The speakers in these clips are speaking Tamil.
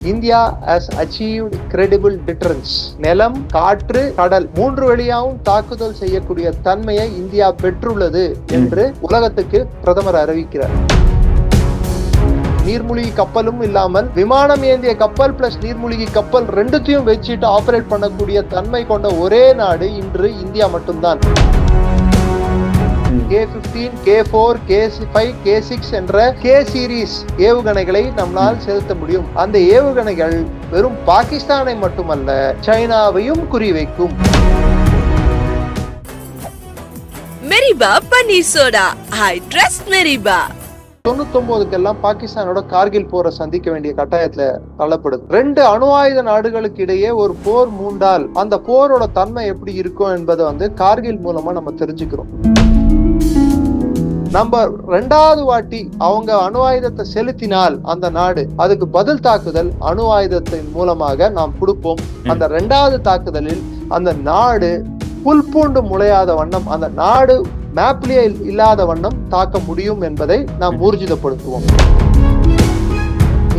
India has achieved credible deterrence. நிலம், காற்று, கடல் 3 வழியாகவும் தாக்குதல் செய்யக்கூடிய தன்மையை இந்தியா பெற்றுள்ளது என்று உலகத்துக்கு பிரதமர் அறிவிக்கிறார். நீர்மூழ்கி கப்பலும் இல்லாமல் விமானம் ஏந்திய கப்பல் பிளஸ் நீர்மூழ்கி கப்பல் ரெண்டுத்தையும் வச்சுட்டு ஆபரேட் பண்ணக்கூடிய தன்மை கொண்ட ஒரே நாடு இன்று இந்தியா மட்டும்தான். K-15, K-4, K-5, K-6 என்ற K சீரீஸ் ஏவுகணைகளை நம்மால் செலுத்த முடியும். அந்த ஏவுகணைகள் வெறும் பாகிஸ்தானை மட்டுமல்ல, சைனாவையும் குறிவைக்கும். மெரிபா பன்னீர் சோடா, I trust மெரிபா. 99 பாகிஸ்தானோட கார்கில் போரை சந்திக்க வேண்டிய கட்டாயத்துல தள்ளப்படுது. 2 அணு ஆயுத நாடுகளுக்கு இடையே ஒரு போர் மூண்டால் அந்த போரோட தன்மை எப்படி இருக்கும் என்பதை கார்கில் மூலமா நம்ம தெரிஞ்சுக்கிறோம். நம்ம 2வது வாட்டி அவங்க அணு ஆயுதத்தை செலுத்தினால் அந்த நாடு அதுக்கு பதில் தாக்குதல் அணு ஆயுதத்தின் மூலமாக நாம் கொடுப்போம். அந்த 2வது தாக்குதலில் அந்த நாடு புல் பூண்டு முளையாத வண்ணம், அந்த நாடு மேப்லயே இல்லாத வண்ணம் தாக்க முடியும் என்பதை நாம் ஊர்ஜிதப்படுத்துவோம்.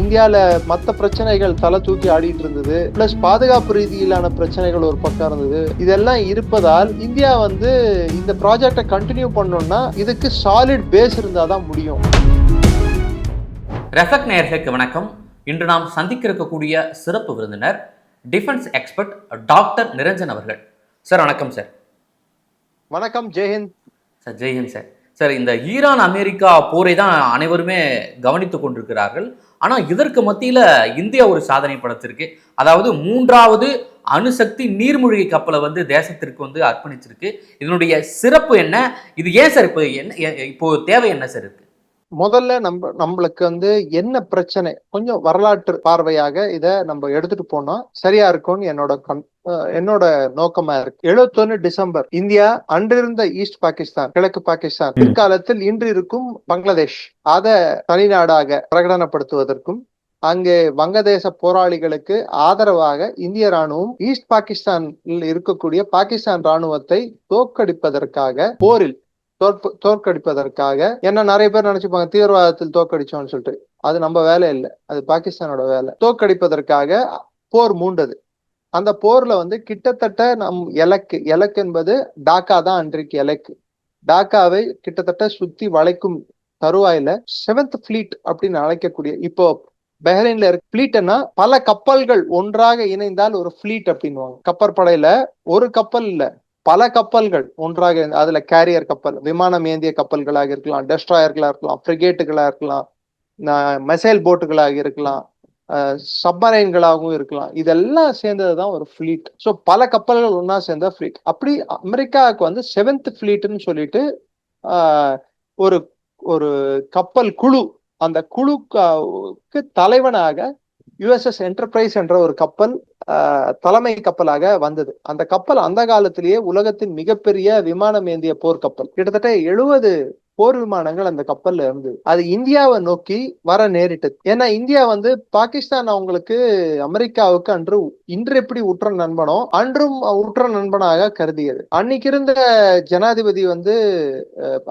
இந்தியால மத்த பிரச்சனைகள் தலை தூக்கி ஆடிட்டு இருந்தது, பிளஸ் பாதுகாப்பு ரீதியிலான பிரச்சனைகள் ஒரு பக்கம் இருந்தது. இதெல்லாம் இருப்பதால் இந்தியா இந்த ப்ராஜெக்டை கண்டினியூ பண்ணோம்னா இதுக்கு சாலிட் பேஸ் இருந்தாதான் முடியும். ரெஃபெக்ட் நேயர்களுக்கு வணக்கம். இன்று நாம் சந்திக்க இருக்கக்கூடிய சிறப்பு விருந்தினர் டிஃபென்ஸ் எக்ஸ்பர்ட் டாக்டர் நிரஞ்சன் அவர்கள். சார் வணக்கம். சார் வணக்கம். ஜெய்ஹிந்த் சார். ஜெய்ஹிந்த் சார். சார், இந்த ஈரான் அமெரிக்கா போரை தான் அனைவருமே கவனித்துக் கொண்டிருக்கிறார்கள். ஆனால் இதற்கு மத்தியில் இந்தியா ஒரு சாதனை படைச்சிருக்கு. அதாவது 3வது அணுசக்தி நீர்மூழ்கி கப்பலை தேசத்திற்கு அர்ப்பணிச்சிருக்கு. இதனுடைய சிறப்பு என்ன? இது ஏன் சார் இப்போ தேவை என்ன சார் இருக்கு? முதல்ல நம்மளுக்கு என்ன பிரச்சனை, கொஞ்சம் வரலாற்று பார்வையாக இத நம்ம எடுத்துட்டு போனா சரியா இருக்கும்னு என்னோட நோக்கமா இருக்கு. 71 டிசம்பர் இந்தியா அன்றிருந்த ஈஸ்ட் பாகிஸ்தான், கிழக்கு பாகிஸ்தான், பிற்காலத்தில் இன்று இருக்கும் பங்களாதேஷ், அத தனிநாடாக பிரகடனப்படுத்துவதற்கும் அங்கே வங்கதேச போராளிகளுக்கு ஆதரவாக இந்திய ராணுவம் ஈஸ்ட் பாகிஸ்தானில் இருக்கக்கூடிய பாகிஸ்தான் ராணுவத்தை தோற்கடிப்பதற்காக போரில் தோற்கடிப்பதற்காக, என்ன நிறைய பேர் நினைச்சுப்பாங்க தீவிரவாதத்தில் தோற்கடிச்சோம்னு சொல்லிட்டு. அது நம்ம வேலை இல்லை, அது பாகிஸ்தானோட வேலை. தோற்கடிப்பதற்காக போர் மூண்டது. அந்த போர்ல கிட்டத்தட்ட இலக்கு என்பது டாக்கா தான். அன்றைக்கு இலக்கு டாக்காவை கிட்டத்தட்ட சுத்தி வளைக்கும் தருவாயில 7th ஃபிளீட் அப்படின்னு அழைக்கக்கூடிய, இப்போ பஹ்ரைன்ல இருக்க ஃபிளீட்னா பல கப்பல்கள் ஒன்றாக இணைந்தால் ஒரு ஃபிளீட் அப்படின்னுவாங்க. கப்பற்படையில ஒரு கப்பல் இல்ல, பல கப்பல்கள் ஒன்றாக, அதுல கேரியர் கப்பல், விமானம் ஏந்திய கப்பல்களாக இருக்கலாம், டெஸ்ட்ராயர்களா இருக்கலாம், ஃப்ரிகேட்டுகளா இருக்கலாம், மிசைல் போட்டுகளாக இருக்கலாம், சப்மரைன்களாகவும் இருக்கலாம். இதெல்லாம் சேர்ந்ததுதான் ஒரு ஃபிளீட். ஸோ பல கப்பல்கள் ஒன்னா சேர்ந்த ஃபிளீட். அப்படி அமெரிக்காவுக்கு 7th ஃபிளீட்னு சொல்லிட்டு ஒரு ஒரு கப்பல் குழு, அந்த குழுக்கு தலைவனாக USS என்டர்பிரைஸ் என்ற ஒரு கப்பல் தலைமை கப்பலாக வந்தது. அந்த கப்பல் அந்த காலத்திலேயே உலகத்தின் மிகப்பெரிய விமானம் ஏந்திய போர்க்கப்பல். கிட்டத்தட்ட 70 போர் விமானங்கள் அந்த கப்பல்ல இருந்தது. அது இந்தியாவை நோக்கி வர நேரிட்டது. ஏன்னா இந்தியா பாகிஸ்தான் அவங்களுக்கு அமெரிக்காவுக்கு இன்று எப்படி உற்ற நண்பனோ அன்றும் உற்ற நண்பனாக கருதியது. அன்னைக்கு இருந்த ஜனாதிபதி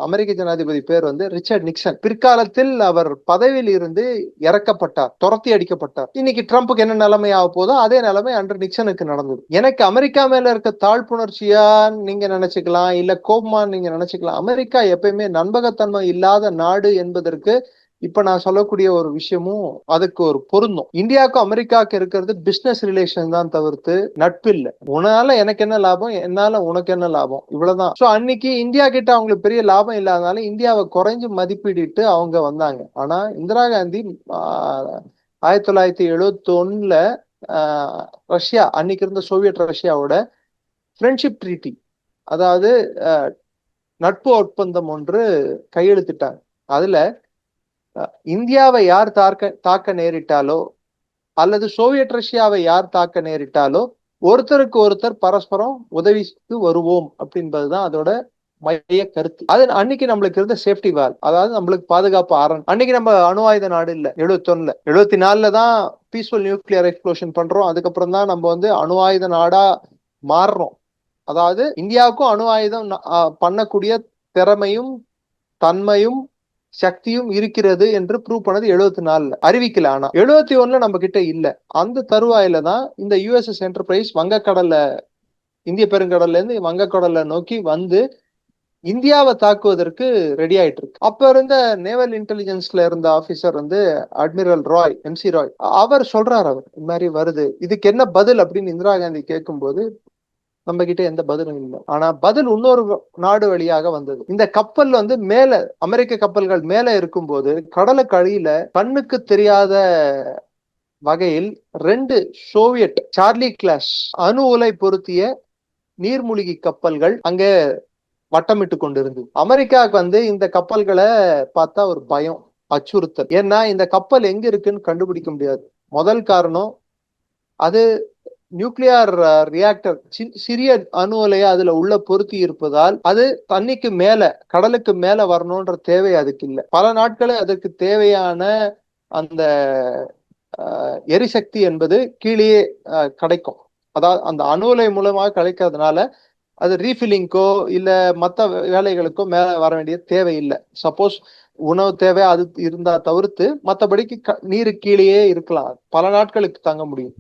அமெரிக்க ஜனாதிபதி பேர் ரிச்சர்ட் நிக்சன். பிற்காலத்தில் அவர் பதவியில் இருந்து இறக்கப்பட்டார், துரத்தி அடிக்கப்பட்டார். இன்னைக்கு ட்ரம்புக்கு என்ன நிலைமை ஆக போதோ அதே நிலைமை அன்று நிக்சனுக்கு நடந்தது. எனக்கு அமெரிக்கா மேல இருக்க தாழ்ப்புணர்ச்சியா நீங்க நினைச்சுக்கலாம், இல்ல கோபமா நீங்க நினைச்சுக்கலாம். அமெரிக்கா எப்பயுமே நம்பகத்தன்மை இல்லாத நாடு என்பதற்கு இப்ப நான் சொல்லக்கூடிய ஒரு விஷயமும் அதுக்கு ஒரு பொருந்தும். இந்தியாவுக்கும் அமெரிக்காவுக்கு இருக்கிறது பிசினஸ் ரிலேஷன் தான் தவிர்த்து நட்பு இல்லை. உன்னால எனக்கு என்ன லாபம், என்னால உனக்கு என்ன லாபம், இவ்வளவுதான். சோ அன்னைக்கு இந்தியா கிட்ட அவங்களுக்கு பெரிய லாபம் இல்லாதனால இந்தியாவை குறைஞ்சு மதிப்பிடிட்டு அவங்க வந்தாங்க. ஆனா இந்திரா காந்தி 1971 ரஷ்யா, அன்னைக்கு இருந்த சோவியத் ரஷ்யாவோட ஃப்ரெண்ட்ஷிப் ட்ரீட்டி, அதாவது நட்பு ஒப்பந்தம் ஒன்று கையெழுத்திட்டாங்க. அதுல இந்தியாவை யார் தாக்க நேரிட்டாலோ அல்லது சோவியத் ரஷ்யாவை யார் தாக்க நேரிட்டாலோ ஒருத்தருக்கு ஒருத்தர் பரஸ்பரம் உதவிக்கு வருவோம் அப்படின்பதுதான் அதோட மைய கருத்து. அது அன்னைக்கு நம்மளுக்கு இருந்த சேஃப்டி வால், அதாவது நம்மளுக்கு பாதுகாப்பு அரண். அன்னைக்கு நம்ம அணு ஆயுத நாடு இல்ல. 71 74 தான் பீஸ்ஃபுல் நியூக்ளியர் எக்ஸ்ப்ளோஷன் பண்றோம். அதுக்கப்புறம் தான் நம்ம அணு ஆயுத நாடா மாறுறோம். அதாவது இந்தியாவுக்கும் அணு ஆயுதம் பண்ணக்கூடிய திறமையும் தன்மையும் சக்தியும் இருக்கிறது என்று ப்ரூவ் பண்ணது 74ல அறிவிக்கல. ஆனா 71ல நம்ம கிட்ட இல்ல. அந்த தருவாயில தான் இந்த யுஎஸ்எஸ் என்டர்பிரைஸ் வங்கக்கடல்ல, இந்திய பெருங்கடல்ல இருந்து வங்கக்கடல்ல நோக்கி வந்து இந்தியாவை தாக்குவதற்கு ரெடி ஆயிட்டு இருக்கு. அப்ப இருந்த நேவல் இன்டெலிஜென்ஸ்ல இருந்த ஆபீசர் வந்து அட்மிரல் ராய், MC ராய், அவர் சொல்றாரு, அவர் இந்த மாதிரி வருது, இதுக்கு என்ன பதில் அப்படின்னு இந்திரா காந்தி கேட்கும்போது நம்ம கிட்ட எந்த பதிலும் இல்லை. ஆனா பதில் இன்னொரு நாடு வழியாக வந்தது. இந்த கப்பல் வந்து மேல, அமெரிக்க கப்பல்கள் மேல இருக்கும்போது கடலுக்கு அடியில கண்ணுக்கு தெரியாத வகையில் 2 சோவியட் சார்லி கிளாஸ் அணு உலை பொருத்திய நீர்மூழ்கி கப்பல்கள் அங்க வட்டமிட்டு கொண்டிருந்தது. அமெரிக்காவுக்கு வந்து இந்த கப்பல்களை பார்த்தா ஒரு பயம், அச்சுறுத்தல். ஏன்னா இந்த கப்பல் எங்க இருக்குன்னு கண்டுபிடிக்க முடியாது. முதல் காரணம், அது நியூக்ளியர் ரியாக்டர், சிறிய அணு உலையை அதுல உள்ள பொருத்தி இருப்பதால் அது தண்ணிக்கு மேல, கடலுக்கு மேல வரணும்ன்ற தேவை அதுக்கு இல்லை. பல நாட்களே அதற்கு தேவையான அந்த எரிசக்தி என்பது கீழே கிடைக்கும். அதாவது அந்த அணு உலை மூலமாக கிடைக்கிறதுனால அது ரீஃபில்லிங்கோ இல்ல மற்ற வேலைகளுக்கோ மேல வர வேண்டிய தேவை இல்லை. சப்போஸ் உணவு தேவை அது இருந்தா தவிர்த்து மற்றபடிக்கு நீரு கீழேயே இருக்கலாம், பல நாட்களுக்கு தங்க முடியும்.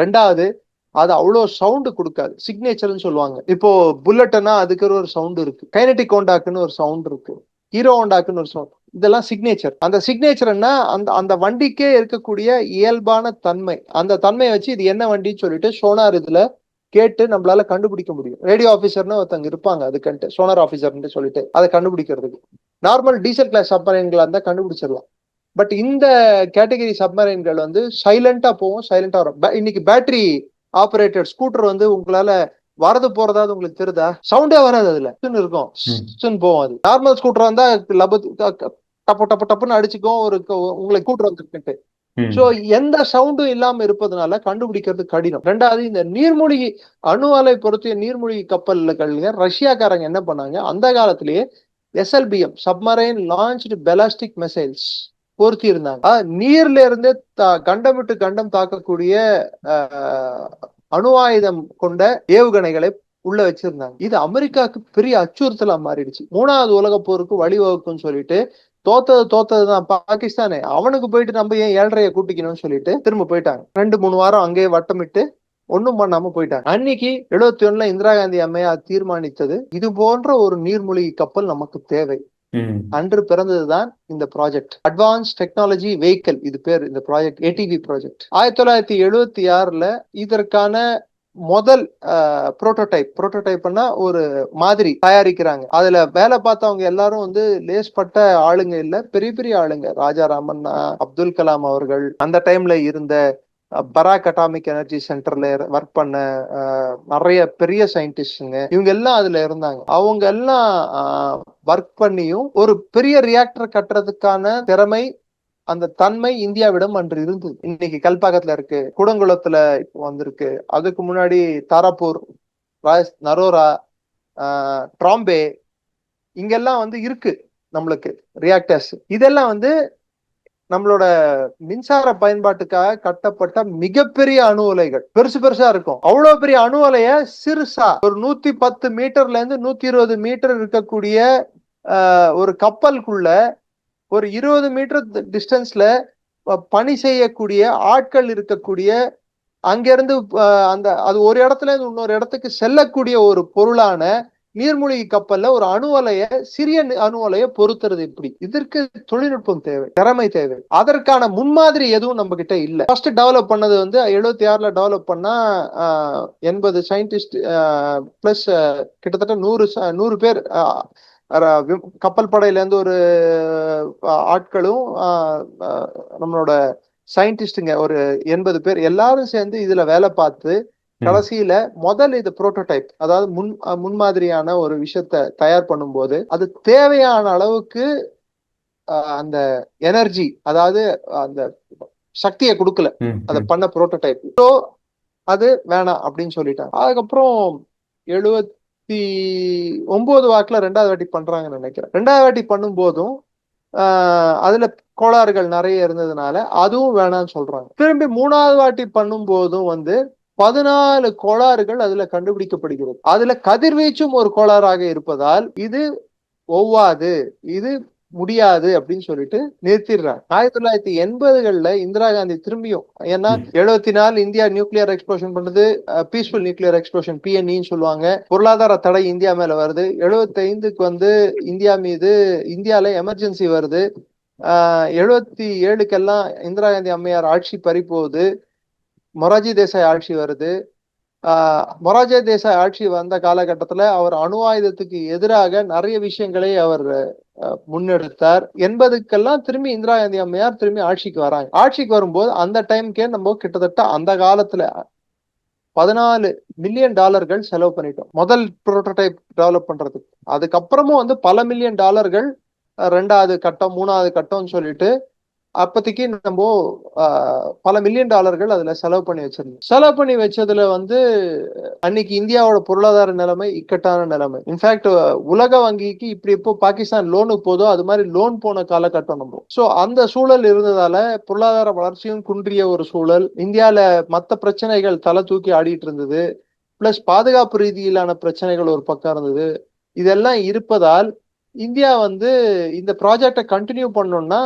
ரெண்டாவது, அது அவ்வளவு சவுண்டு கொடுக்காது, சிக்னேச்சர்னு சொல்லுவாங்க. இப்போ புல்லட்னா அதுக்கு ஒரு சவுண்ட் இருக்கு, கைனடிக் ஹோண்டாக்குன்னு ஒரு சவுண்ட் இருக்கு, ஹீரோ ஹோண்டாக்குன்னு ஒரு சவுண்ட், இதெல்லாம் சிக்னேச்சர். அந்த சிக்னேச்சர்னா அந்த அந்த வண்டிக்கே இருக்கக்கூடிய இயல்பான தன்மை, அந்த தன்மையை வச்சு இது என்ன வண்டின்னு சொல்லிட்டு சோனார் இதுல கேட்டு நம்மளால கண்டுபிடிக்க முடியும். ரேடியோ ஆபீசர்னு ஒருத்தங்க இருப்பாங்க அதுக்குன்ட்டு, சோனார் ஆபீசர்ன்னு சொல்லிட்டு அதை கண்டுபிடிக்கிறதுக்கு. நார்மல் டீசல் கிளாஸ் சப்மரைன்களா இருந்தா கண்டுபிடிச்சிடலாம். பட் இந்த கேட்டகரி சப்மரைன்கள் வந்து சைலண்டா போகும், சைலண்டா வரும். இன்னைக்கு பேட்டரி ஆபரேட்டட் ஸ்கூட்டர் வந்து உங்களால வரது போறதாவது உங்களுக்கு தெரியுதா? சவுண்டே வராது, அதுல இருக்கும், போகும். அது நார்மல் ஸ்கூட்டர் வந்தா டப்பு டப்பு டப்புன்னு அடிச்சுக்கும், ஒரு உங்களுக்கு ஸ்கூட்டர் வந்துருக்கு. சோ எந்த சவுண்டும் இல்லாம இருப்பதனால கண்டுபிடிக்கிறது கடினம். ரெண்டாவது, இந்த நீர்மூழ்கி அணு ஆலை பொறுத்திய நீர்மூழ்கி கப்பல்கள் ரஷ்யாக்காரங்க என்ன பண்ணாங்க, அந்த காலத்திலேயே SLBM, submarine launched ballistic missiles பொருத்தி இருந்தாங்க. நீர்ல இருந்து கண்டம் விட்டு கண்டம் தாக்கக்கூடிய அணு ஆயுதம் கொண்ட ஏவுகணைகளை உள்ள வச்சிருந்தாங்க. இது அமெரிக்காவுக்கு பெரிய அச்சுறுத்தலா மாறிடுச்சு. 3வது உலக போருக்கு வழிவகுக்கும்னு சொல்லிட்டு தோத்ததுதான் பாகிஸ்தானே, அவனுக்கு போயிட்டு நம்ம ஏன் 7.5 கூட்டிக்கணும்னு சொல்லிட்டு திரும்ப போயிட்டாங்க. 2-3 வாரம் அங்கேயே வட்டமிட்டு ஒண்ணும் பண்ணாம போயிட்டாங்க. அன்னைக்கு 71ல இந்திரா காந்தி அம்மையார் தீர்மானித்தது, இது போன்ற ஒரு நீர்மூழ்கி கப்பல் நமக்கு தேவை. அன்று பிறந்ததுதான் இந்த ப்ராஜெக்ட், அட்வான்ஸ் டெக்னாலஜி வெஹிக்கிள். இது பேர், இந்த ப்ராஜெக்ட் ATV ப்ராஜெக்ட். 1976ல இதற்கான முதல் புரோட்டோடைப்னா ஒரு மாதிரி தயாரிக்கிறாங்க. அதுல வேலை பார்த்தவங்க எல்லாரும் வந்து லேஸ்பட்ட ஆளுங்க இல்ல, பெரிய பெரிய ஆளுங்க. ராஜாராமன், அப்துல் கலாம் அவர்கள், அந்த டைம்ல இருந்த பராக் அட்டாமிக் எனர்ஜி சென்டர்ல ஒர்க் பண்ண நிறைய பெரிய சயின்டிஸ்டுங்க, இவங்க எல்லாம் அதுல இருந்தாங்க. அவங்க எல்லாம் ஒர்க் பண்ணியும் ஒரு பெரிய ரியாக்டர் கட்டுறதுக்கான திறமை, அந்த தன்மை இந்தியாவிடம் அன்று இருந்தது. இன்னைக்கு கல்பாக்கத்துல இருக்கு, குடங்குளத்துல இப்போ வந்திருக்கு. அதுக்கு முன்னாடி தாராப்பூர், நரோரா, ட்ராம்பே, இங்கெல்லாம் வந்து இருக்கு நம்மளுக்கு ரியாக்டர்ஸ். இதெல்லாம் வந்து நம்மளோட மின்சார பயன்பாட்டுக்காக கட்டப்பட்ட மிகப்பெரிய அணு உலைகள், பெருசு பெருசா இருக்கும். அவ்வளவு பெரிய அணு உலைய சிறுசா ஒரு 110 மீட்டர்ல இருந்து 120 மீட்டர் இருக்கக்கூடிய ஒரு கப்பலுக்குள்ள ஒரு 20 மீட்டர் டிஸ்டன்ஸ்ல பணி செய்யக்கூடிய ஆட்கள் இருக்கக்கூடிய, அங்கிருந்து அந்த அது ஒரு இடத்துல இருந்து இன்னொரு இடத்துக்கு செல்லக்கூடிய ஒரு பொருளான நீர்மூழ்கி கப்பல்ல ஒரு அணு உலைய, சிறிய அணு உலைய பொருத்துறது எப்படி? இதற்கு தொழில்நுட்பம் தேவை, திறமை தேவை. அதற்கான முன்மாதிரி எதுவும் நம்ம கிட்ட இல்ல. ஃபர்ஸ்ட் டெவலப் பண்ணது வந்து 76ல டெவலப் பண்ணா 80 சயின்டிஸ்ட் பிளஸ் கிட்டத்தட்ட 100 பேர் கப்பல் படையில இருந்து ஒரு ஆட்களும் நம்மளோட சயின்டிஸ்டுங்க ஒரு 80 பேர் எல்லாரும் சேர்ந்து இதுல வேலை பார்த்து கடைசியில முதல் இது புரோட்டோடைப், அதாவது முன்மாதிரியான ஒரு விஷயத்த தயார் பண்ணும்போது அது தேவையான அளவுக்கு அந்த எனர்ஜி, அதாவது அந்த சக்தியை கொடுக்கல அதை பண்ண புரோட்டோடைப். ஸோ அது வேணாம் அப்படின்னு சொல்லிட்டாங்க. அதுக்கப்புறம் 79 வாக்குல 2வது வாட்டி பண்றாங்கன்னு நினைக்கிறேன். 2வது வாட்டி பண்ணும் போதும் அதுல கோளாறுகள் நிறைய இருந்ததுனால அதுவும் வேணாம்னு சொல்றாங்க. திரும்பி 3வது வாட்டி பண்ணும் போதும் வந்து 14 கோளாறுகள் அதுல கண்டுபிடிக்கப்படுகிறது. அதுல கதிர்வீச்சும் ஒரு கோளாறாக இருப்பதால் இது ஒவ்வாது, இது முடியாது அப்படின்னு சொல்லிட்டு நிறுத்திடுறாங்க. 1980களில் இந்திரா காந்தி திரும்பியும், ஏன்னா 74 இந்தியா நியூக்ளியர் எக்ஸ்ப்ளோஷன் பண்ணுது, பீஸ்ஃபுல் நியூக்ளியர் எக்ஸ்ப்ளோஷன் PNEன்னு சொல்லுவாங்க. பொருளாதார தடை இந்தியா மேல வருது. 75க்கு வந்து இந்தியால எமர்ஜென்சி வருது. 77க்கெல்லாம் இந்திரா காந்தி அம்மையார் ஆட்சி பறி போகுது. மொராஜி தேசாய் ஆட்சி வருது. மொராஜி தேசாய் ஆட்சி வந்த காலகட்டத்துல அவர் அணு ஆயுதத்துக்கு எதிராக நிறைய விஷயங்களை அவர் முன்னெடுத்தார். 80க்கெல்லாம் திரும்பி இந்திரா காந்தி அம்மையார் திரும்பி ஆட்சிக்கு வராங்க. ஆட்சிக்கு வரும்போது அந்த டைம்க்கே நம்ம கிட்டத்தட்ட அந்த காலத்துல $14 மில்லியன் செலவு பண்ணிட்டோம் முதல் புரோட்டோடைப் டெவலப் பண்றதுக்கு. அதுக்கப்புறமும் வந்து பல மில்லியன் டாலர்கள் 2வது கட்டம் 3வது கட்டம்னு சொல்லிட்டு அப்போதைக்கு நம்ம பல மில்லியன் டாலர்கள் அதுல செலவு பண்ணி வச்சிருந்தோம். செலவு பண்ணி வச்சதுல வந்து அன்னைக்கு இந்தியாவோட பொருளாதார நிலைமை இக்கட்டான நிலைமை. இன்ஃபேக்ட் உலக வங்கிக்கு இப்படி எப்போ பாகிஸ்தான் லோனுக்கு போதோ அது மாதிரி லோன் போன காலகட்டம் நம்ம. சோ அந்த சூழல் இருந்ததால பொருளாதார வளர்ச்சியும் குன்றிய ஒரு சூழல். இந்தியால மற்ற பிரச்சனைகள் தலை தூக்கி ஆடிட்டு இருந்தது. பிளஸ் பாதுகாப்பு ரீதியிலான பிரச்சனைகள் ஒரு பக்கம் இருந்தது. இதெல்லாம் இருப்பதால் இந்தியா வந்து இந்த ப்ராஜெக்டை கண்டினியூ பண்ணணும்னா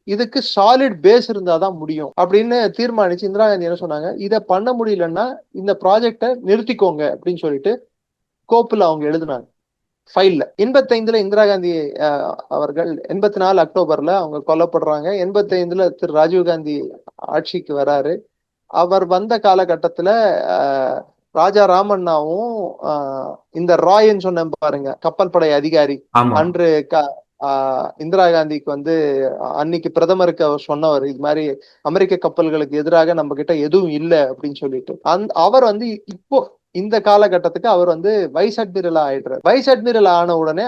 இதுக்கு சாலிட் பேஸ் இருந்தாதான் முடியும் அப்படின்னு தீர்மானிச்சு இந்திரா காந்தி என்ன சொன்னாங்க, இதை பண்ண முடியலன்னா இந்த ப்ராஜெக்டை நிறுத்திக்கோங்க அப்படின்னு சொல்லிட்டு கோப்புல அவங்க எழுதினாங்க ஃபைல்ல. 85ல இந்திரா காந்தி அவர்கள் 84 அக்டோபர்ல அவங்க கொல்லப்படுறாங்க. 85ல திரு ராஜீவ்காந்தி ஆட்சிக்கு வராரு. அவர் வந்த காலகட்டத்துல ராஜா ராமண்ணாவும் இந்த ராய்ன்னு சொன்ன பாருங்க கப்பல் படை அதிகாரி, அன்று இந்திரா காந்திக்கு வந்து அன்னைக்கு பிரதமருக்கு அவர் சொன்னவர், இது மாதிரி அமெரிக்க கப்பல்களுக்கு எதிராக நம்ம கிட்ட எதுவும் இல்லை அப்படின்னு சொல்லிட்டு. அவர் வந்து இப்போ இந்த காலகட்டத்துக்கு அவர் வந்து வைஸ் அட்மிரல் ஆயிடுறார். வைஸ் அட்மிரல் ஆன உடனே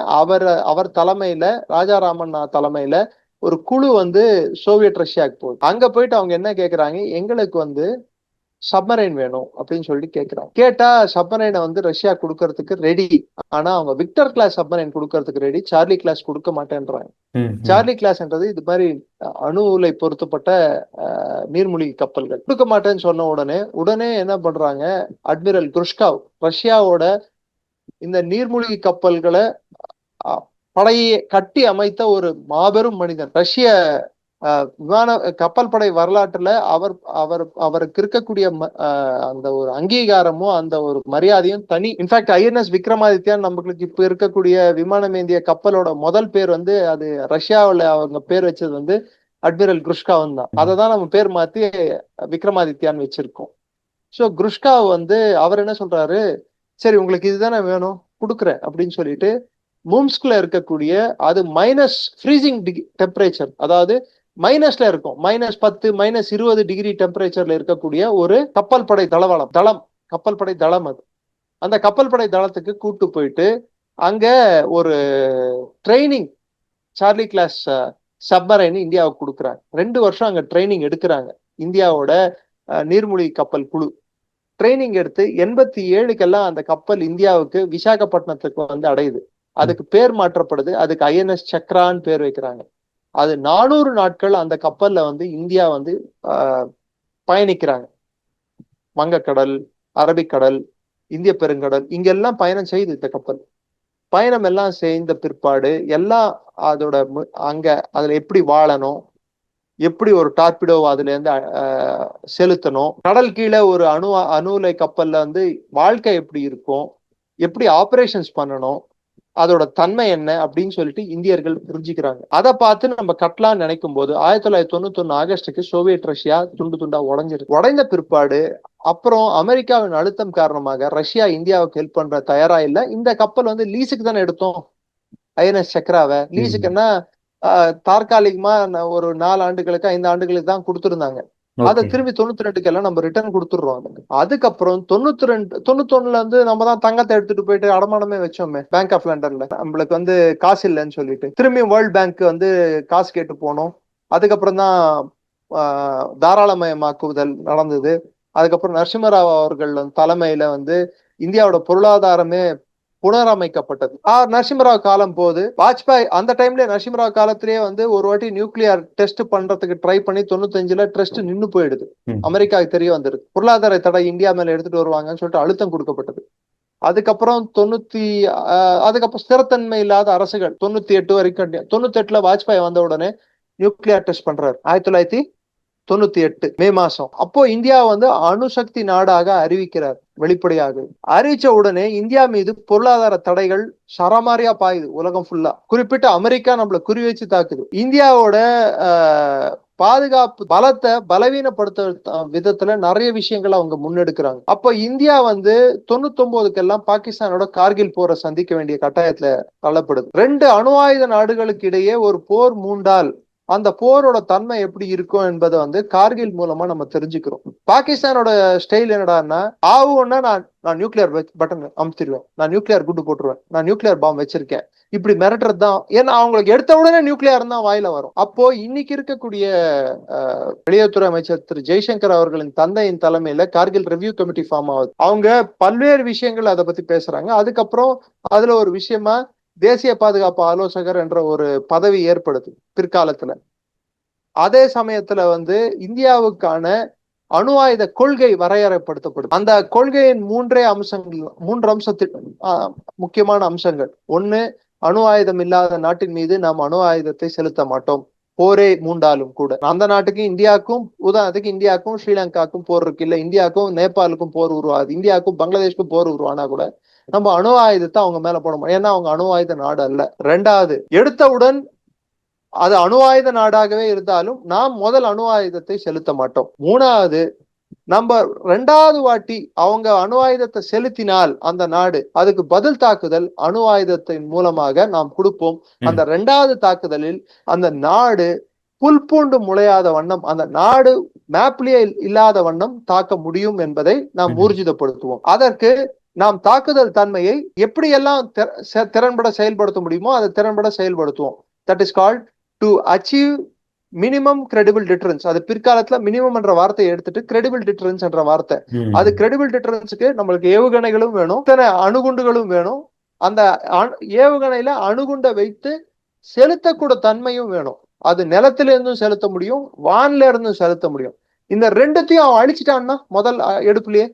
அவர் தலைமையில ராஜா ராமண்ணா தலைமையில ஒரு குழு வந்து சோவியத் ரஷ்யாவுக்கு போகுது. அங்க போயிட்டு அவங்க என்ன கேக்குறாங்க, எங்களுக்கு வந்து சப்மரைன் வேணும் அப்படின்னு சொல்லிட்டு கேட்கிறாங்க. கேட்டா சப்மரைனை வந்து ரஷ்யா கொடுக்கறதுக்கு ரெடி, ஆனா அவங்க விக்டர் கிளாஸ் சப்மரைன் கொடுக்கறதுக்கு ரெடி, சார்லி கிளாஸ் கொடுக்க மாட்டேன்றாங்க. சார்லி கிளாஸ்ன்றது இது மாதிரி அணு உலை பொருத்தப்பட்ட நீர்மூழ்கி கப்பல்கள் கொடுக்க மாட்டேன்னு சொன்ன உடனே என்ன பண்றாங்க, அட்மிரல் குருஷ்காவ் ரஷ்யாவோட இந்த நீர்மூழ்கி கப்பல்களை படையை கட்டி அமைத்த ஒரு மாபெரும் மனிதன். ரஷ்ய விமான கப்பல் படை வரலாற்றுல அவருக்கு இருக்கக்கூடிய அந்த ஒரு அங்கீகாரமும் அந்த ஒரு மரியாதையும் தனி. இன்ஃபேக்ட் INS விக்ரமாதித்யான் நம்மளுக்கு இப்ப இருக்கக்கூடிய விமானம் ஏந்திய கப்பலோட முதல் பேர் வந்து அது ரஷ்யாவில் அவங்க பேர் வச்சது வந்து அட்மிரல் குருஷ்காவ் தான். அதை தான் நம்ம பேர் மாத்தி விக்ரமாதித்யான் வச்சிருக்கோம். ஸோ குருஷ்காவ் வந்து அவர் என்ன சொல்றாரு, சரி உங்களுக்கு இதுதானே வேணும் கொடுக்குறேன் அப்படின்னு சொல்லிட்டு மூம்ஸ்குல இருக்கக்கூடிய அது மைனஸ் ஃப்ரீசிங் டெம்பரேச்சர், அதாவது மைனஸ்ல இருக்கும், -10 -20 டிகிரி டெம்பரேச்சர்ல இருக்கக்கூடிய ஒரு கப்பல் படை தளம் கப்பல் படை தளம். அது அந்த கப்பல் படை தளத்துக்கு கூட்டு போயிட்டு அங்க ஒரு ட்ரைனிங் சார்லி கிளாஸ் சப்மரைன் இந்தியாவுக்கு கொடுக்குறாங்க. 2 வருஷம் அங்க ட்ரைனிங் எடுக்கிறாங்க. இந்தியாவோட நீர்மூழ்கி கப்பல் குழு ட்ரைனிங் எடுத்து 87க்கெல்லாம் அந்த கப்பல் இந்தியாவுக்கு விசாகப்பட்டினத்துக்கு வந்து அடையுது. அதுக்கு பேர் மாற்றப்படுது. அதுக்கு INS சக்ரான்னு பேர் வைக்கிறாங்க. அது 400 நாட்கள் அந்த கப்பல்ல வந்து இந்தியா வந்து பயணிக்கிறாங்க. வங்கக்கடல், அரபிக்கடல், இந்திய பெருங்கடல் இங்கெல்லாம் பயணம் செய்யுது இந்த கப்பல். பயணம் எல்லாம் செய்த பிற்பாடு எல்லாம் அதோட அங்க அதுல எப்படி வாழணும், எப்படி ஒரு டார்பிடோ அதுல இருந்து செலுத்தணும், கடல் கீழே ஒரு அணு உலை கப்பல்ல வந்து வாழ்க்கை எப்படி இருக்கும், எப்படி ஆபரேஷன்ஸ் பண்ணணும், அதோட தன்மை என்ன அப்படின்னு சொல்லிட்டு இந்தியர்கள் புரிஞ்சுக்கிறாங்க. அதை பார்த்து நம்ம கட்டலாம்னு நினைக்கும் போது 1991 ஆகஸ்டுக்கு சோவியத் ரஷ்யா துண்டு துண்டா உடைந்த பிற்பாடு அப்புறம் அமெரிக்காவின் அழுத்தம் காரணமாக ரஷ்யா இந்தியாவுக்கு ஹெல்ப் பண்ற தயாரா இல்லை. இந்த கப்பல் வந்து லீஸுக்கு தானே எடுத்தோம் INS சக்ராவை. லீஸுக்குன்னா தற்காலிகமா ஒரு 4 ஆண்டுகளுக்கு 5 ஆண்டுகளுக்கு தான் கொடுத்துருந்தாங்க. அதை திரும்பி 92க்கு எல்லாம் நம்ம ரிட்டர்ன் கொடுத்துடுறோம். அதுக்கப்புறம் 91ல வந்து நம்ம தான் தங்கத்தை எடுத்துட்டு போயிட்டு அடமானமே வச்சோமே பேங்க் ஆஃப் லண்டன்ல. நம்மளுக்கு வந்து காசு இல்லைன்னு சொல்லிட்டு திரும்பி வேர்ல்ட் பேங்க் வந்து காசு கேட்டு போனோம். அதுக்கப்புறம் தான் தாராளமயமாக்குதல் நடந்தது. அதுக்கப்புறம் நரசிம்மராவ் அவர்கள் தலைமையில வந்து இந்தியாவோட பொருளாதாரமே புனரமைக்கப்பட்டது. நரசிம்மராவ் காலம் போது வாஜ்பாய் அந்த டைம்ல நரசிம்மராவ் காலத்திலேயே வந்து ஒரு வாட்டி நியூக்ளியர் டெஸ்ட் பண்றதுக்கு ட்ரை பண்ணி 95ல டெஸ்ட் நின்னு போயிடுது. அமெரிக்காவுக்கு தெரிய வந்துருது. பொருளாதார தடை இந்தியா மேல எடுத்துட்டு வருவாங்கன்னு சொல்லிட்டு அழுத்தம் கொடுக்கப்பட்டது. அதுக்கப்புறம் அதுக்கப்புறம் ஸ்திரத்தன்மை இல்லாத அரசுகள் 98 வரைக்கும். 98ல வாஜ்பாய் வந்த உடனே நியூக்ளியர் டெஸ்ட் பண்றாரு 1998 மே மாசம். அப்போ இந்தியா வந்து அணுசக்தி நாடாக அறிவிக்கிறார் வெளிப்படையாக. அறிவிச்ச உடனே இந்தியா மீது பொருளாதார தடைகள் சரமாரியா பாயுது உலகம் ஃபுல்லா. குறிப்பிட்ட அமெரிக்கா நம்மள குறி வச்சு தாக்குது. இந்தியாவோட பாதுகாப்பு பலத்தை பலவீனப்படுத்த விதத்துல நிறைய விஷயங்கள் அவங்க முன்னெடுக்கிறாங்க. அப்ப இந்தியா வந்து 99க்கெல்லாம் பாகிஸ்தானோட கார்கில் போரை சந்திக்க வேண்டிய கட்டாயத்துல தள்ளப்படுது. 2 அணு ஆயுத நாடுகளுக்கு இடையே ஒரு போர் மூண்டால் அந்த போரோட தன்மை எப்படி இருக்கும் என்பதை வந்து கார்கில் மூலமா நம்ம தெரிஞ்சுக்கிறோம். பாகிஸ்தானோட ஸ்டைல் என்னடான்னா, ஆவுன்னா நான் நியூக்ளியர் பட்டன் அமுத்திடுவேன், நான் நியூக்ளியர் குண்டு போட்டுருவேன், நான் நியூக்ளியர் பாம்பு வச்சிருக்கேன், இப்படி மிரட்டுறது தான். ஏன்னா அவங்களுக்கு எடுத்த உடனே நியூக்ளியர் தான் வாயில வரும். அப்போ இன்னைக்கு இருக்கக்கூடிய வெளியுறவுத்துறை அமைச்சர் திரு ஜெய்சங்கர் அவர்களின் தந்தையின் தலைமையில கார்கில் ரிவ்யூ கமிட்டி ஃபார்ம் ஆகுது. அவங்க பல்வேறு விஷயங்கள் அதை பத்தி பேசுறாங்க. அதுக்கப்புறம் அதுல ஒரு விஷயமா தேசிய பாதுகாப்பு ஆலோசகர் என்ற ஒரு பதவி ஏற்படுது பிற்காலத்துல. அதே சமயத்துல வந்து இந்தியாவுக்கான அணு ஆயுத கொள்கை வரையறைப்படுத்தப்படுது. அந்த கொள்கையின் 3 அம்சத்தில் முக்கியமான அம்சங்கள். 1, அணு ஆயுதம் இல்லாத நாட்டின் மீது நாம் அணு ஆயுதத்தை செலுத்த மாட்டோம், போரே மூண்டாலும் கூட. அந்த நாட்டுக்கு இந்தியாவுக்கும், உதாரணத்துக்கு இந்தியாவுக்கும் ஸ்ரீலங்காவுக்கும் போர் இருக்கு, இல்ல இந்தியாவுக்கும் நேபாளுக்கும் போர் உருவாது, இந்தியாவுக்கும் பங்களாதேஷ்க்கும் போர் உருவானா கூட நம்ம அணு ஆயுதத்தை அவங்க மேல போட மாட்டோம், ஏன்னா அவங்க அணு ஆயுத நாடு அல்ல. 2வது, எடுத்தவுடன் அது அணு ஆயுத நாடாகவே இருந்தாலும் நாம் முதல் அணு ஆயுதத்தை செலுத்த மாட்டோம். 3வது, நம்ம 2வது வாட்டி அவங்க அணு ஆயுதத்தை செலுத்தினால் அந்த நாடு அதுக்கு பதில் தாக்குதல் அணு ஆயுதத்தின் மூலமாக நாம் கொடுப்போம். அந்த 2வது தாக்குதலில் அந்த நாடு புல் பூண்டு முளையாத வண்ணம், அந்த நாடு மேப்லயே இல்லாத வண்ணம் தாக்க முடியும் என்பதை நாம் ஊர்ஜிதப்படுத்துவோம். அதற்கு நாம் தாக்குதல் தன்மையை எப்படியெல்லாம் திறன்பட செயல்படுத்த முடியுமோ அதை திறன்பட செயல்படுத்துவோம். That is called to achieve minimum credible deterrence. அது பிற்காலத்துல மினிமம் என்ற வார்த்தையை எடுத்துட்டு கிரெடிபிள் டிட்டரன்ஸ் என்ற வார்த்தை. அது கிரெடிபிள் டிட்டரன்ஸுக்கு நம்மளுக்கு ஏவுகணைகளும் வேணும், இத்தனை அணுகுண்டுகளும் வேணும், அந்த ஏவுகணையில அணுகுண்டை வைத்து செலுத்தக்கூட தன்மையும் வேணும். அது நிலத்தில இருந்தும் செலுத்த முடியும், வான்ல இருந்தும் செலுத்த முடியும். இந்த 2த்தையும் அவன் அழிச்சிட்டான்னா முதல் எடுப்புலயே,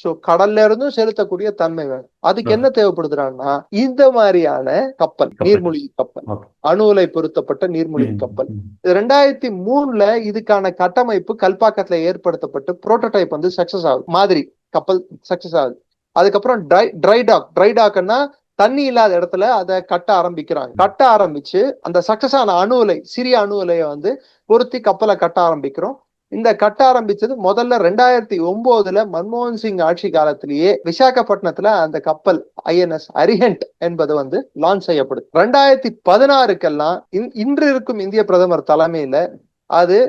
சோ கடல்ல இருந்தும் செலுத்தக்கூடிய தன்மை வேணும். அதுக்கு என்ன தேவைப்படுதுன்னா இந்த மாதிரியான கப்பல், நீர்மூழ்கி கப்பல், அணு உலை பொருத்தப்பட்ட நீர்மூழ்கி கப்பல். 2003ல இதுக்கான கட்டமைப்பு கல்பாக்கத்துல ஏற்படுத்தப்பட்டு புரோட்டோடைப் வந்து சக்சஸ் ஆகுது, மாதிரி கப்பல் சக்சஸ் ஆகுது. அதுக்கப்புறம் ட்ரை டாக்னா தண்ணி இல்லாத இடத்துல அதை கட்ட ஆரம்பிக்கிறாங்க. கட்ட ஆரம்பிச்சு அந்த சக்சஸ் ஆன அணு உலை, சிறிய அணு உலையை வந்து பொருத்தி கப்பலை கட்ட ஆரம்பிக்கிறோம். இந்த கட்ட ஆரம்பிச்சது முதல்ல 2009ல மன்மோகன் சிங் ஆட்சி காலத்திலேயே விசாகப்பட்டினத்துல அந்த கப்பல் INS அரிஹண்ட் என்பது வந்து லான்ச் செய்யப்படுது. 2016க்கெல்லாம் இன்று இருக்கும் இந்திய பிரதமர் தலைமையில அது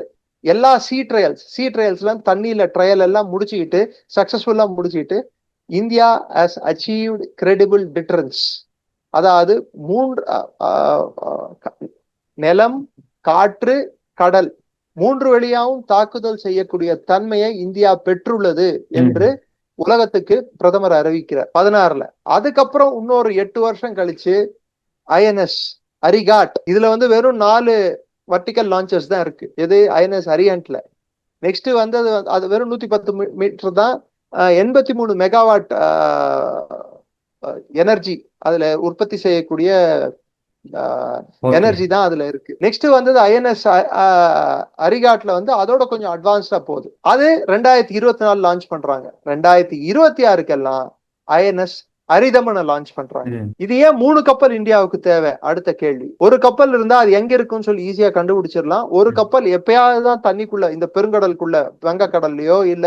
எல்லா சீ ட்ரையல்ஸ்ல தண்ணியில ட்ரையல் எல்லாம் முடிச்சுக்கிட்டு சக்சஸ்ஃபுல்லா முடிச்சுக்கிட்டு India has achieved credible deterrence. அதாவது 3 நிலம், காற்று, கடல் 3 வழியாவும் தாக்குதல் செய்யக்கூடிய தன்மையை இந்தியா பெற்றுள்ளது என்று உலகத்துக்கு பிரதமர் அறிவிக்கிறார் 16ல. அதுக்கப்புறம் இன்னொரு 8 வருஷம் கழிச்சு INS அரிகாட், இதுல வந்து வெறும் 4 வர்டிகல் லான்ச்சர்ஸ் தான் இருக்கு. எது INS அரிஹண்ட்ல. நெக்ஸ்ட் வந்து அது வெறும் 110 மீட்டர் தான், 83 மெகாவாட் எனர்ஜி அதுல உற்பத்தி செய்யக்கூடிய எனர்ஜி தான் அதுல இருக்கு. நெக்ஸ்ட் வந்து INS அரிகாட்ல வந்து அதோட கொஞ்சம் அட்வான்ஸ்டா போகுது. அது 2024 லான்ச் பண்றாங்க. 2026க்கெல்லாம் INS அரிதமனை லான்ச் பண்றாங்க. இது ஏன் 3 கப்பல் இந்தியாவுக்கு தேவை? அடுத்த கேள்வி. ஒரு கப்பல் இருந்தா அது எங்க இருக்குன்னு சொல்லி ஈஸியா கண்டுபிடிச்சிடலாம். ஒரு கப்பல் எப்பயாவதுதான் தண்ணிக்குள்ள, இந்த பெருங்கடலுக்குள்ள, வங்கக்கடல்லையோ இல்ல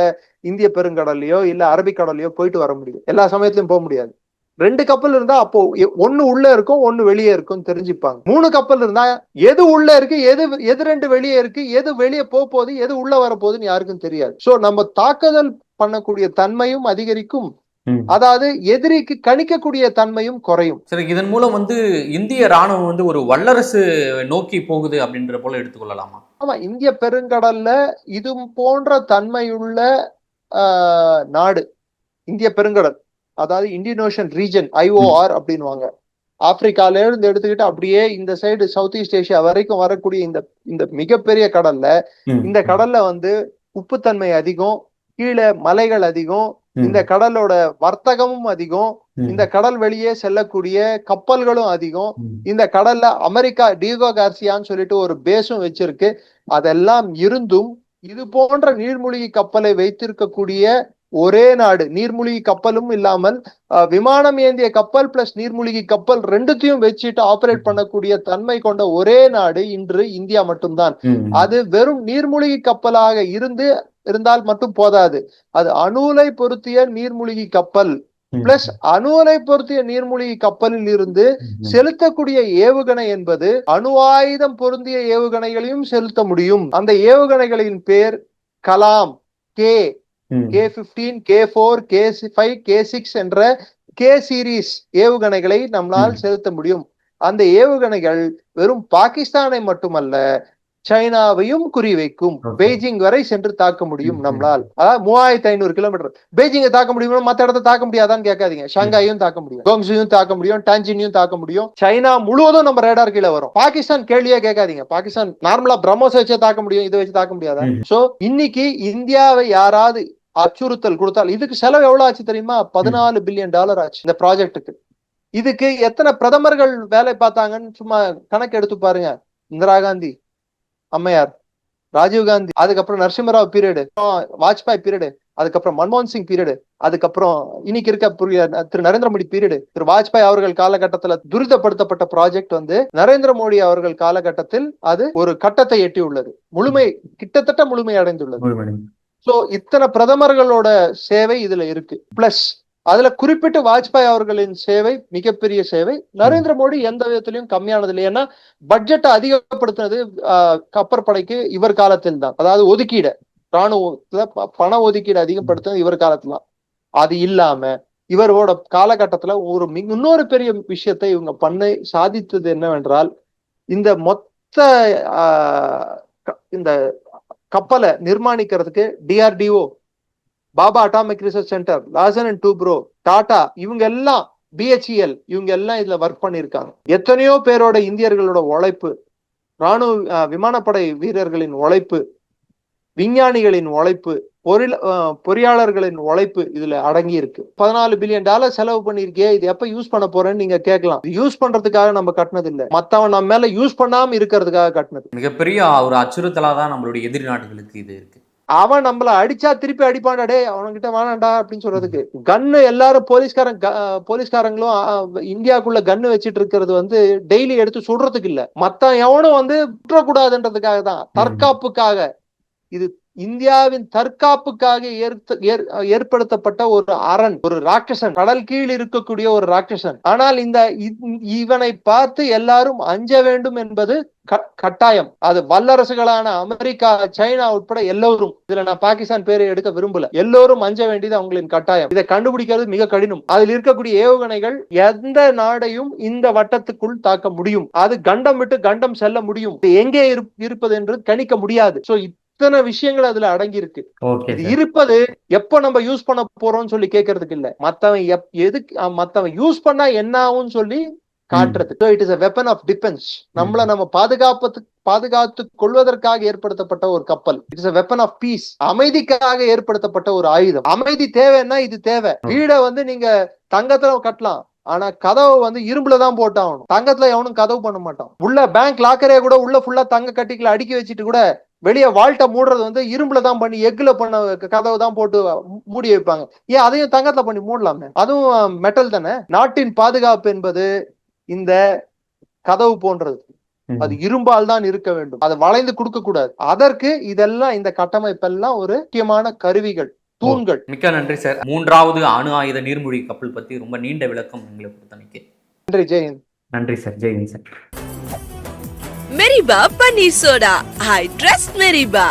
இந்திய பெருங்கடல்லையோ இல்ல அரபிக்கடல்லையோ போயிட்டு வர முடியும். எல்லா சமயத்திலும் போக முடியாது. 2 கப்பல் இருந்தா அப்போ 1 உள்ள இருக்கும், 1 வெளியே இருக்கும் தெரிஞ்சுப்பாங்க. 3 கப்பல் இருந்தா எது உள்ள இருக்கு, எது 2 வெளியே இருக்கு, எது வெளியே போகுது, எது உள்ள வரப்போகுதுன்னு யாருக்கும் தெரியாது. சோ நம்ம தாக்குதல் பண்ணக்கூடிய தன்மையும் அதிகரிக்கும், அதாவது எதிரிக்கு கணிக்கக்கூடிய தன்மையும் குறையும். சரி, இதன் மூலம் வந்து இந்திய ராணுவம் வந்து ஒரு வல்லரசு நோக்கி போகுது அப்படின்ற போல எடுத்துக்கொள்ளலாமா? ஆமா, இந்திய பெருங்கடல்ல இது போன்ற தன்மையுள்ள நாடு இந்திய பெருங்கடல், அதாவது இந்தியன் ஓஷன் ரீஜன், IOR அப்படின்வாங்க. ஆப்பிரிக்கால இருந்து எடுத்துக்கிட்டு அப்படியே இந்த சைடு சவுத் ஈஸ்ட் ஏஷியா வரைக்கும் வரக்கூடிய இந்த மிகப்பெரிய கடல்ல, இந்த கடல்ல வந்து உப்புத்தன்மை அதிகம், கீழே மலைகள் அதிகம், இந்த கடலோட வர்த்தகமும் அதிகம், இந்த கடல் வெளியே செல்லக்கூடிய கப்பல்களும் அதிகம், இந்த கடல்ல அமெரிக்கா டியோகோ கார்சியான்னு சொல்லிட்டு ஒரு பேஸும் வச்சிருக்கு. அதெல்லாம் இருந்தும் இது போன்ற நீர்மூழ்கி கப்பலை வைத்திருக்கக்கூடிய ஒரே நாடு, நீர்மூழ்கி கப்பலும் இல்லாமல் விமானம் ஏந்திய கப்பல் பிளஸ் நீர்மூழ்கி கப்பல் ரெண்டுத்தையும் வச்சுட்டு ஆபரேட் பண்ணக்கூடிய தன்மை கொண்ட ஒரே நாடு இன்று இந்தியா மட்டும்தான். அது வெறும் நீர்மூழ்கி கப்பலாக இருந்தால் மட்டும் போதாது, அது அணுலை பொருத்திய நீர்மூழ்கி கப்பல் பிளஸ் அணுலை பொருத்திய நீர்மூழ்கி கப்பலில் இருந்து செலுத்தக்கூடிய ஏவுகணை என்பது அணு ஆயுதம் பொருந்திய ஏவுகணைகளையும் செலுத்த முடியும். அந்த ஏவுகணைகளின் பேர் Kalam, K-15, K-4, K-5, K-6 என்ற K சீரீஸ் ஏவுகணைகளை நம்மால் செலுத்த முடியும். அந்த ஏவுகணைகள் வெறும் பாகிஸ்தானை மட்டுமல்ல, சைனாவையும் குறிவைக்கும். பெய்ஜிங் வரை சென்று தாக்க முடியும் நம்மளால். அதாவது 3500 கிலோமீட்டர். பெய்ஜிங்கை தாக்க முடியும், மத்த இடத்த தாக்க முடியாதான்னு கேட்காதீங்க. ஷாங்காயும் தாக்க முடியும், கோங்ஸுயும் தாக்க முடியும், டான்ஜினியும் தாக்க முடியும். சைனா முழுவதும் நம்ம ரேடார் கீழே வரும். பாகிஸ்தான் கேள்வியே கேட்காதீங்க. பாகிஸ்தான் நார்மலா பிரம்மோஸ் வச்சே தாக்க முடியும், இதை வச்சு தாக்க முடியாதா? சோ இன்னைக்கு இந்தியாவை யாராவது அச்சுறுத்தல் கொடுத்தால் இதுக்கு செலவு எவ்வளவு ஆச்சு தெரியுமா? $14 பில்லியன் ஆச்சு இந்த ப்ராஜெக்டுக்கு. இதுக்கு எத்தனை பிரதமர்கள் வேலை பார்த்தாங்கன்னு சும்மா கணக்கு எடுத்து பாருங்க. இந்திரா காந்தி, அம்மையார், ராஜீவ்காந்தி, அதுக்கப்புறம் நரசிம்மராவ் பீரியடு, வாஜ்பாய் பீரியடு, அதுக்கப்புறம் மன்மோகன் சிங் பீரியடு, அதுக்கப்புறம் இன்னைக்கு இருக்க திரு நரேந்திர மோடி பீரியடு. திரு வாஜ்பாய் அவர்கள் காலகட்டத்தில் துரிதப்படுத்தப்பட்ட ப்ராஜெக்ட் நரேந்திர மோடி அவர்கள் காலகட்டத்தில் அது ஒரு கட்டத்தை எட்டி உள்ளது, கிட்டத்தட்ட முழுமை அடைந்துள்ளது. சோ இத்தனை பிரதமர்களோட சேவை இதுல இருக்கு. பிளஸ் அதுல குறிப்பிட்டு வாஜ்பாய் அவர்களின் சேவை மிகப்பெரிய சேவை. நரேந்திர மோடி எந்த விதத்திலையும் கம்மியானது இல்லை. ஏன்னா பட்ஜெட்டை அதிகப்படுத்தினது கப்பற்படைக்கு இவர் காலத்தில் தான். அதாவது ஒதுக்கீடு, ராணுவத்துல பண ஒதுக்கீடு அதிகப்படுத்தினது இவர் காலத்துல தான். அது இல்லாம இவரோட காலகட்டத்துல இன்னொரு பெரிய விஷயத்தை இவங்க பண்ண சாதித்தது என்னவென்றால், இந்த மொத்த இந்த கப்பலை நிர்மாணிக்கிறதுக்கு DRDO, Baba atomic research centre, லாசன் and Toubro, Tata, இவங்க எல்லாம் BHEL, இவங்க எல்லாம் இதுல ஒர்க் பண்ணிருக்காங்க. எத்தனையோ பேரோட இந்தியர்களோட உழைப்பு, ராணுவ விமானப்படை வீரர்களின் உழைப்பு, விஞ்ஞானிகளின் உழைப்பு, பொறியாளர்களின் உழைப்பு இதுல அடங்கி இருக்கு. $14 பில்லியன் செலவு பண்ணிருக்கே, இது எப்ப யூஸ் பண்ண போறேன்னு நீங்க கேட்கலாம். யூஸ் பண்றதுக்காக நம்ம கட்டினது இல்ல, மத்தவன் நம்ம மேல யூஸ் பண்ணாம இருக்கிறதுக்காக கட்டினது. மிகப்பெரிய ஒரு அச்சுறுத்தலா தான் நம்மளுடைய எதிரி நாடுகளுக்கு இது இருக்கு. அவன் நம்மள அடிச்சா திருப்பி அடிப்பான்டா, டே அவன்கிட்ட வேணாண்டா அப்படின்னு சொல்றதுக்கு. கன்னு எல்லாரும் போலீஸ்காரங்களும் இந்தியாக்குள்ள கன்னு வச்சிட்டு இருக்கிறது டெய்லி எடுத்து சுடுறதுக்கு இல்ல, மத்த எவனும் விட்டுறக்கூடாதுன்றதுக்காக தான், தற்காப்புக்காக. இது இந்தியாவின் தற்காப்புக்காக ஏற்படுத்தப்பட்ட ஒரு அரண், ஒரு ராட்சசன், கடல் கீழ் இருக்கக்கூடிய ஒரு ராட்சசன். ஆனால் இவனை பார்த்து எல்லாரும் அஞ்ச வேண்டும் என்பது கட்டாயம். அது வல்லரசுகளான அமெரிக்கா, சைனா உட்பட எல்லோரும், இதுல நான் பாகிஸ்தான் பேரை எடுக்க விரும்பல, எல்லோரும் அஞ்ச வேண்டியது அவங்களின் கட்டாயம். இதை கண்டுபிடிக்கிறது மிக கடினம். அதில் இருக்கக்கூடிய ஏவுகணைகள் எந்த நாடையும் இந்த வட்டத்துக்குள் தாக்க முடியும். அது கண்டம் விட்டு கண்டம் செல்ல முடியும். எங்கே இருப்பது என்று கணிக்க முடியாது. சோ இத்தனை விஷயங்கள் அதுல அடங்கி இருக்கு. இது இருப்பது எப்ப நம்ம யூஸ் பண்ண போறோம்னு சொல்லி கேட்கறதுக்கு இல்ல, மத்தவன் யூஸ் பண்ணா என்ன ஆகும்னு சொல்லி காட்டுறது. It is a weapon of defense. நம்மள நம்ம பாதுகாத்து கொள்வதற்காக ஏற்படுத்தப்பட்ட ஒரு கப்பல். It is a weapon of peace. அமைதிக்காக ஏற்படுத்தப்பட்ட ஒரு ஆயுதம். அமைதி தேவைன்னா இது தேவை. வீட நீங்க தங்கத்துல கட்டலாம், ஆனா கதவு இரும்புலதான் போட்டாகணும். தங்கத்துல எவனும் கதவு பண்ண மாட்டான். உள்ள பேங்க் லாக்கரே கூட உள்ள ஃபுல்லா தங்க கட்டிக்கல அடுக்கி வச்சுட்டு கூட வெளியே வால்ட்ட மூடுறது இரும்புல தான் பண்ணி, எக்குல பண்ண கதவு தான் போட்டு மூடி வைப்பாங்க. ஏன் அதையும் தங்கத்துல பண்ணி மூடலாமே, அதுவும் மெட்டல் தானே. நாட்டின் பாதுகாப்பு என்பது இந்த கதவு போன்றது, அது இரும்பால் தான் இருக்க வேண்டும், அதை வளைந்து கொடுக்க கூடாது. அதற்கு இதெல்லாம், இந்த கட்டமைப்பெல்லாம் ஒரு முக்கியமான கருவிகள், தூண்கள். மிக்க நன்றி சார். 3வது அணு ஆயுத நீர்மூழ்கி கப்பல் பத்தி ரொம்ப நீண்ட விளக்கம் எங்களுக்கு கொடுத்தமைக்கு நன்றி. ஜெயஹிந்த். நன்றி சார். ஜெயஹிந்த் சார். மெரிபா பன்னீர் சோடா, I trust மெரிபா.